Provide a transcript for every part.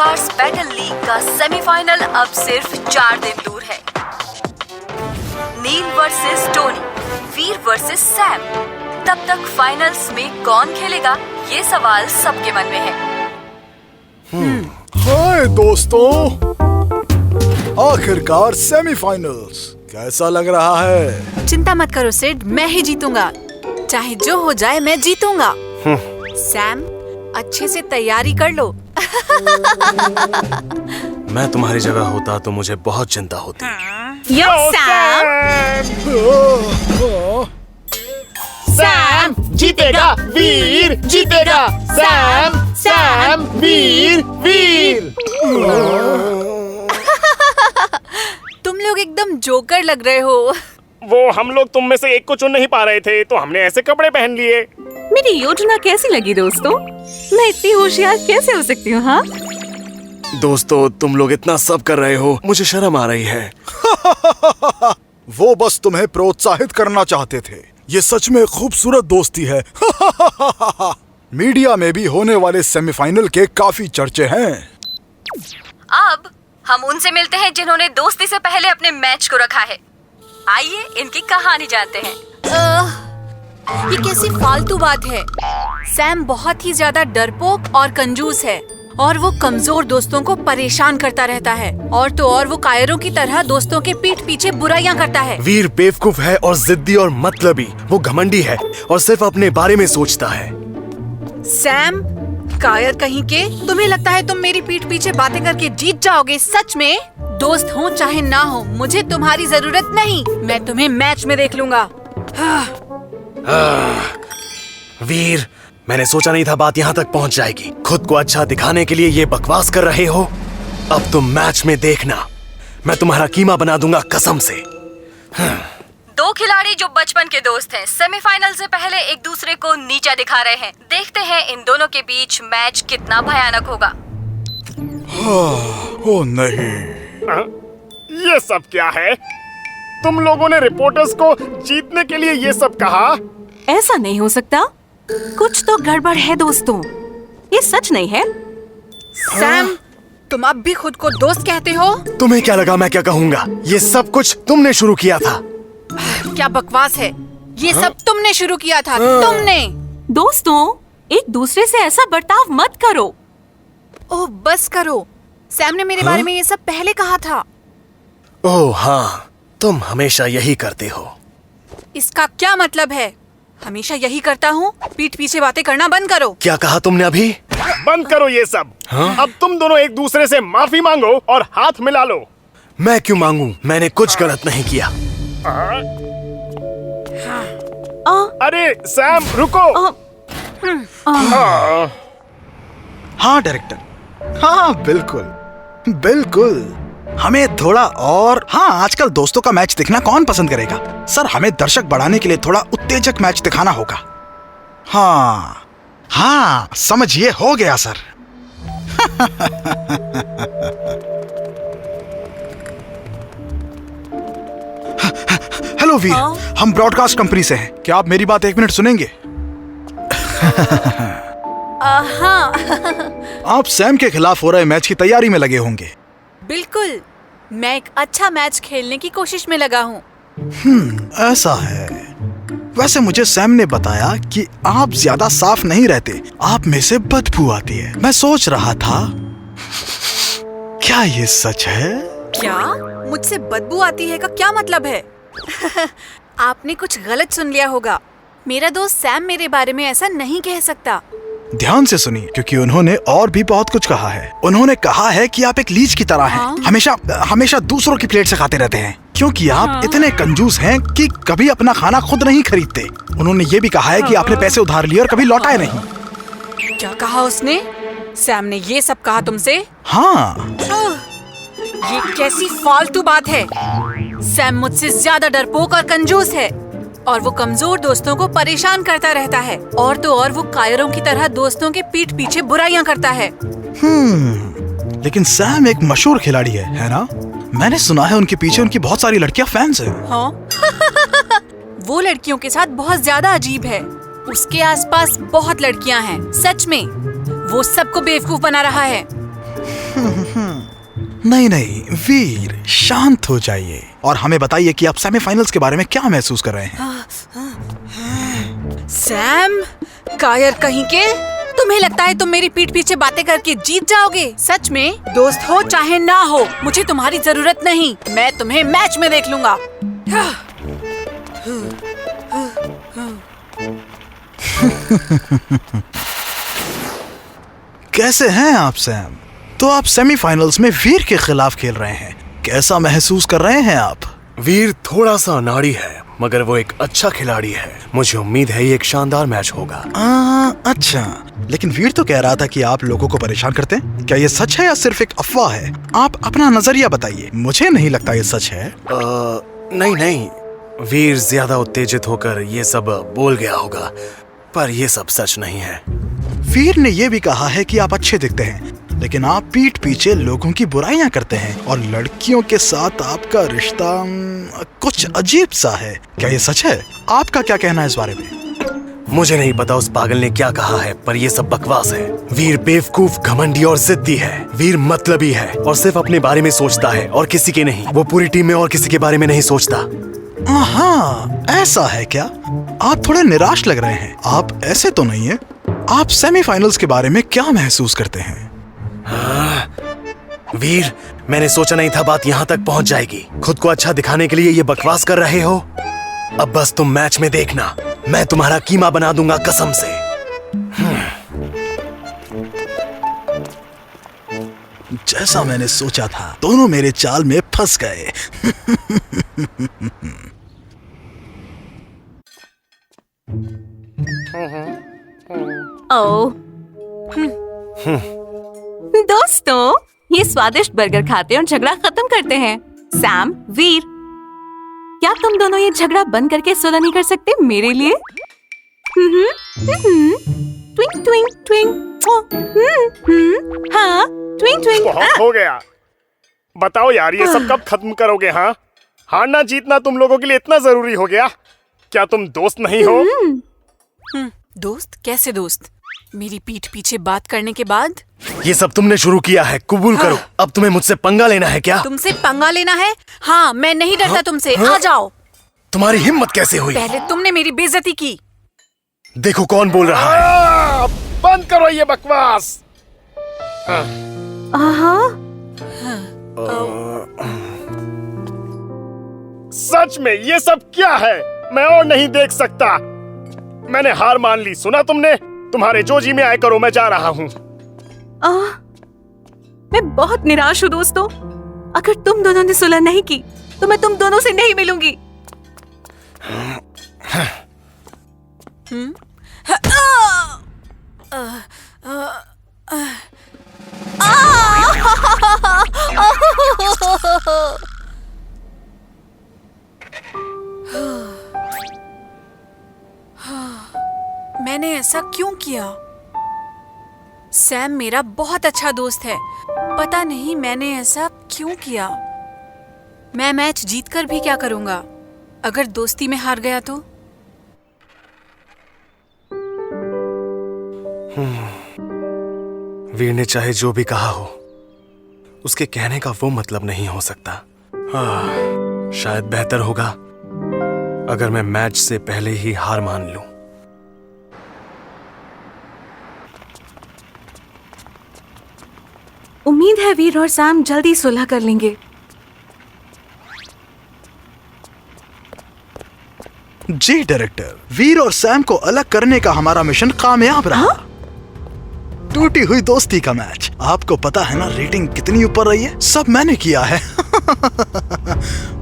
Broadcast battle league का semifinal अब सिर्फ 4 दिन दूर है। नील वर्सेस टोनी, वीर वर्सेस सैम। तब तक फाइनल्स में कौन खेलेगा, ये सवाल सबके मन में है। हाय दोस्तों, आखिरकार सेमीफाइनल्स कैसा लग रहा है? चिंता मत करो सिड, मैं ही जीतूंगा। चाहे जो हो जाए मैं जीतूंगा। सैम, अच्छे से तैयारी कर लो। मैं तुम्हारी जगह होता तो मुझे बहुत चिंता होती। सैम जीतेगा, वीर जीतेगा। सैम वीर वीर। तुम लोग एकदम जोकर लग रहे हो। वो हम लोग तुम में से एक को चुन नहीं पा रहे थे तो हमने ऐसे कपड़े पहन लिए। मेरी योजना कैसी लगी दोस्तों? मैं इतनी होशियार कैसे हो सकती हूँ? हाँ दोस्तों, तुम लोग इतना सब कर रहे हो, मुझे शर्म आ रही है। वो बस तुम्हें प्रोत्साहित करना चाहते थे। ये सच में खूबसूरत दोस्ती है। मीडिया में भी होने वाले सेमीफाइनल के काफी चर्चे हैं। अब हम उनसे मिलते हैं जिन्होंने दोस्ती से पहले अपने मैच को रखा है। आइए इनकी कहानी जानते हैं। ये कैसी फालतू बात है। सैम बहुत ही ज्यादा डरपोक और कंजूस है और वो कमजोर दोस्तों को परेशान करता रहता है। और तो और वो कायरों की तरह दोस्तों के पीठ पीछे बुराइयां करता है। वीर बेवकूफ है और जिद्दी और मतलबी। वो घमंडी है और सिर्फ अपने बारे में सोचता है। सैम, कायर कहीं के, तुम्हें लगता है तुम मेरी पीठ पीछे बातें करके जीत जाओगे? सच में? दोस्त हो चाहे ना हो, मुझे तुम्हारी जरूरत नहीं। मैं तुम्हें मैच में देख लूंगा। वीर, मैंने सोचा नहीं था बात यहाँ तक पहुँच जाएगी। खुद को अच्छा दिखाने के लिए ये बकवास कर रहे हो। अब तुम मैच में देखना, मैं तुम्हारा कीमा बना दूंगा कसम से। दो खिलाड़ी जो बचपन के दोस्त हैं, सेमीफाइनल से पहले एक दूसरे को नीचा दिखा रहे हैं। देखते हैं इन दोनों के बीच मैच कितना भयानक होगा। ओ नहीं, ये सब क्या है? तुम लोगों ने रिपोर्टर्स को जीतने के लिए ये सब कहा? ऐसा नहीं हो सकता। कुछ तो गड़बड़ है दोस्तों, ये सच नहीं है। सैम, तुम अब भी खुद को दोस्त कहते हो? तुम्हें क्या लगा मैं क्या कहूँगा? ये सब कुछ तुमने शुरू किया था। क्या बकवास है ये सब? तुमने शुरू किया था, तुमने। दोस्तों, एक दूसरे से ऐसा बर्ताव मत करो। ओह बस करो। सैम ने मेरे बारे में ये सब पहले कहा था। ओह हाँ, तुम हमेशा यही करते हो। इसका क्या मतलब है? हमेशा यही करता हूँ? पीठ पीछे बातें करना बंद करो। क्या कहा तुमने अभी? बंद करो ये सब। अब तुम दोनों एक दूसरे से माफी मांगो और हाथ मिला लो। मैं क्यों मांगू? मैंने कुछ गलत नहीं किया। अरे सैम रुको। हाँ डायरेक्टर, हाँ बिल्कुल बिल्कुल। हमें थोड़ा और, हाँ आजकल दोस्तों का मैच देखना कौन पसंद करेगा सर? हमें दर्शक बढ़ाने के लिए थोड़ा उत्तेजक मैच दिखाना होगा। हाँ हाँ समझिए, हो गया सर। हेलो वीर, हम ब्रॉडकास्ट कंपनी से हैं। क्या आप मेरी बात 1 मिनट सुनेंगे? हाँ। आप सैम के खिलाफ हो रहे मैच की तैयारी में लगे होंगे। बिल्कुल, मैं एक अच्छा मैच खेलने की कोशिश में लगा हूँ। ऐसा है। वैसे मुझे सैम ने बताया कि आप ज्यादा साफ नहीं रहते, आप में से बदबू आती है। मैं सोच रहा था, क्या ये सच है? क्या मुझसे बदबू आती है का क्या मतलब है? आपने कुछ गलत सुन लिया होगा। मेरा दोस्त सैम मेरे बारे में ऐसा नहीं कह सकता। ध्यान से सुनिए, क्योंकि उन्होंने और भी बहुत कुछ कहा है। उन्होंने कहा है कि आप एक लीच की तरह हैं। हमेशा दूसरों की प्लेट से खाते रहते हैं, क्योंकि आप इतने कंजूस हैं कि कभी अपना खाना खुद नहीं खरीदते। उन्होंने ये भी कहा है कि आपने पैसे उधार लिए और कभी लौटाए नहीं। क्या कहा उसने? सैम ने ये सब कहा तुमसे? हाँ। ये कैसी फालतू बात है? सैम मुझसे ज्यादा डरपोक और कंजूस है और वो कमजोर दोस्तों को परेशान करता रहता है। और तो और वो कायरों की तरह दोस्तों के पीठ पीछे बुराइयां करता है। लेकिन सैम एक मशहूर खिलाड़ी है ना? मैंने सुना है उनके पीछे उनकी बहुत सारी लड़कियां फैंस हैं। हाँ। वो लड़कियों के साथ बहुत ज्यादा अजीब है। उसके आसपास बहुत लड़कियां हैं। सच में वो सबको बेवकूफ बना रहा है। नहीं नहीं वीर, शांत हो जाइए और हमें बताइए कि आप सेमीफाइनल्स के बारे में क्या महसूस कर रहे हैं। सैम, कायर कहीं के, तुम्हें लगता है तुम मेरी पीठ पीछे बातें करके जीत जाओगे? सच में, दोस्त हो चाहे ना हो, मुझे तुम्हारी जरूरत नहीं। मैं तुम्हें मैच में देख लूंगा। कैसे हैं आप सैम? तो आप सेमीफाइनल्स में वीर के खिलाफ खेल रहे हैं, कैसा महसूस कर रहे हैं आप? वीर थोड़ा सा अनाड़ी है, मगर वो एक अच्छा खिलाड़ी है। मुझे उम्मीद है ये एक शानदार मैच होगा। अच्छा, लेकिन वीर तो कह रहा था कि आप लोगों को परेशान करते हैं। क्या ये सच है या सिर्फ एक अफवाह है? आप अपना नजरिया बताइए, मुझे नहीं लगता ये सच है। नहीं नहीं, वीर ज्यादा उत्तेजित होकर ये सब बोल गया होगा, पर ये सब सच नहीं है। वीर ने ये भी कहा है कि आप अच्छे दिखते हैं, लेकिन आप पीठ पीछे लोगों की बुराइयां करते हैं और लड़कियों के साथ आपका रिश्ता कुछ अजीब सा है। क्या ये सच है? आपका क्या कहना है इस बारे में? मुझे नहीं पता उस पागल ने क्या कहा है, पर ये सब बकवास है। वीर बेवकूफ, घमंडी और जिद्दी है। वीर मतलबी है और सिर्फ अपने बारे में सोचता है और किसी के नहीं। वो पूरी टीम में और किसी के बारे में नहीं सोचता। हाँ, ऐसा है क्या? आप थोड़े निराश लग रहे हैं। आप ऐसे तो नहीं है। आप सेमीफाइनल्स के बारे में क्या महसूस करते हैं? वीर, मैंने सोचा नहीं था बात यहाँ तक पहुँच जाएगी। खुद को अच्छा दिखाने के लिए ये बकवास कर रहे हो। अब बस तुम मैच में देखना, मैं तुम्हारा कीमा बना दूंगा कसम से। जैसा मैंने सोचा था, दोनों मेरे चाल में फंस गए। ओह, दोस्तों, ये स्वादिष्ट बर्गर खाते हैं और झगड़ा खत्म करते हैं। सैम, वीर, क्या तुम दोनों ये झगड़ा बंद करके सुलह नहीं कर सकते मेरे लिए? ट्विंक ट्विंक ट्विंक। हाँ, ट्विंक ट्विंक। बहुत हो गया। बताओ यार, ये सब कब खत्म करोगे? हाँ, हारना जीतना तुम लोगों के लिए इतना जरूरी हो गया? क्या तुम दोस्त नहीं हो? दोस्त? कैसे दोस्त? मेरी पीठ पीछे बात करने के बाद? ये सब तुमने शुरू किया है, कबूल करो। अब तुम्हें मुझसे पंगा लेना है क्या? तुमसे पंगा लेना है? हाँ, मैं नहीं डरता तुमसे। आ जाओ। तुम्हारी हिम्मत कैसे हुई? पहले तुमने मेरी बेइज्जती की। देखो कौन बोल रहा है। बंद करो ये बकवास। सच में ये सब क्या है? मैं और नहीं देख सकता। मैंने हार मान ली। सुना तुमने? तुम्हारे जो जी में आए करो, मैं जा रहा हूँ। मैं बहुत निराश हूँ दोस्तों। अगर तुम दोनों ने सुलह नहीं की तो मैं तुम दोनों से नहीं मिलूंगी। मैंने ऐसा क्यों किया? सैम मेरा बहुत अच्छा दोस्त है। पता नहीं मैंने ऐसा क्यों किया। मैं मैच जीतकर भी क्या करूंगा अगर दोस्ती में हार गया तो? वीर ने चाहे जो भी कहा हो, उसके कहने का वो मतलब नहीं हो सकता। शायद बेहतर होगा अगर मैं मैच से पहले ही हार मान लूं। उम्मीद है वीर और सैम जल्दी सुलह कर लेंगे। जी डायरेक्टर, वीर और सैम को अलग करने का हमारा मिशन कामयाब रहा। टूटी हुई दोस्ती का मैच। आपको पता है ना रेटिंग कितनी ऊपर रही है? सब मैंने किया है।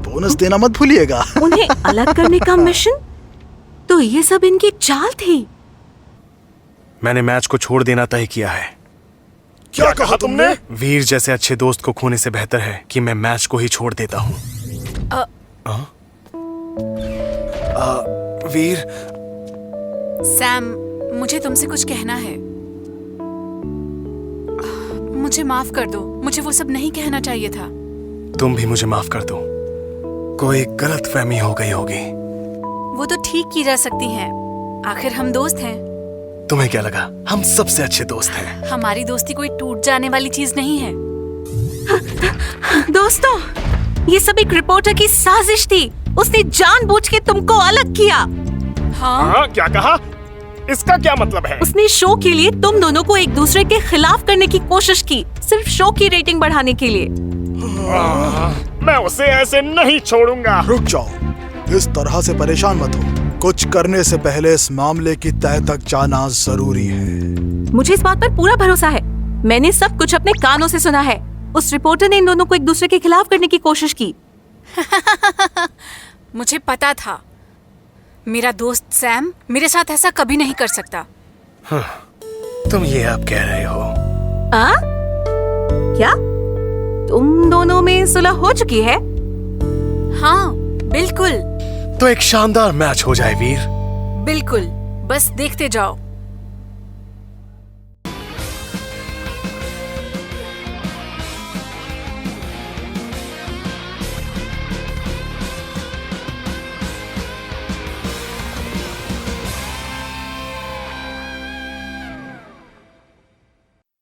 बोनस देना मत भूलिएगा। उन्हें अलग करने का मिशन? तो ये सब इनकी चाल थी। मैंने मैच को छोड़ देना तय किया है। क्या कहा तुमने? वीर जैसे अच्छे दोस्त को खोने से बेहतर है कि मैं मैच को ही छोड़ देता हूँ। वीर, सैम, मुझे तुमसे कुछ कहना है। मुझे माफ कर दो। मुझे वो सब नहीं कहना चाहिए था। तुम भी मुझे माफ कर दो। कोई गलतफहमी हो गई होगी। वो तो ठीक की जा सकती है। आखिर हम दोस्त हैं। तुम्हें क्या लगा? हम सबसे अच्छे दोस्त हैं। हमारी दोस्ती कोई टूट जाने वाली चीज नहीं है। दोस्तों, ये सब एक रिपोर्टर की साजिश थी। उसने जानबूझ के तुमको अलग किया। हाँ, क्या कहा? इसका क्या मतलब है? उसने शो के लिए तुम दोनों को एक दूसरे के खिलाफ करने की कोशिश की, सिर्फ शो की रेटिंग बढ़ाने के लिए। मैं उसे ऐसे नहीं छोड़ूंगा। रुक जाओ, इस तरह से परेशान मत हो। कुछ करने से पहले इस मामले की तह तक जाना जरूरी है। मुझे इस बात पर पूरा भरोसा है। मैंने सब कुछ अपने कानों से सुना है। उस रिपोर्टर ने इन दोनों को एक दूसरे के खिलाफ करने की कोशिश की। मुझे पता था मेरा दोस्त सैम मेरे साथ ऐसा कभी नहीं कर सकता। तुम ये आप कह रहे हो? आ? क्या तुम दोनों में सुलह हो चुकी है? हाँ बिल्कुल तो एक शानदार मैच हो जाए वीर। बिल्कुल, बस देखते जाओ।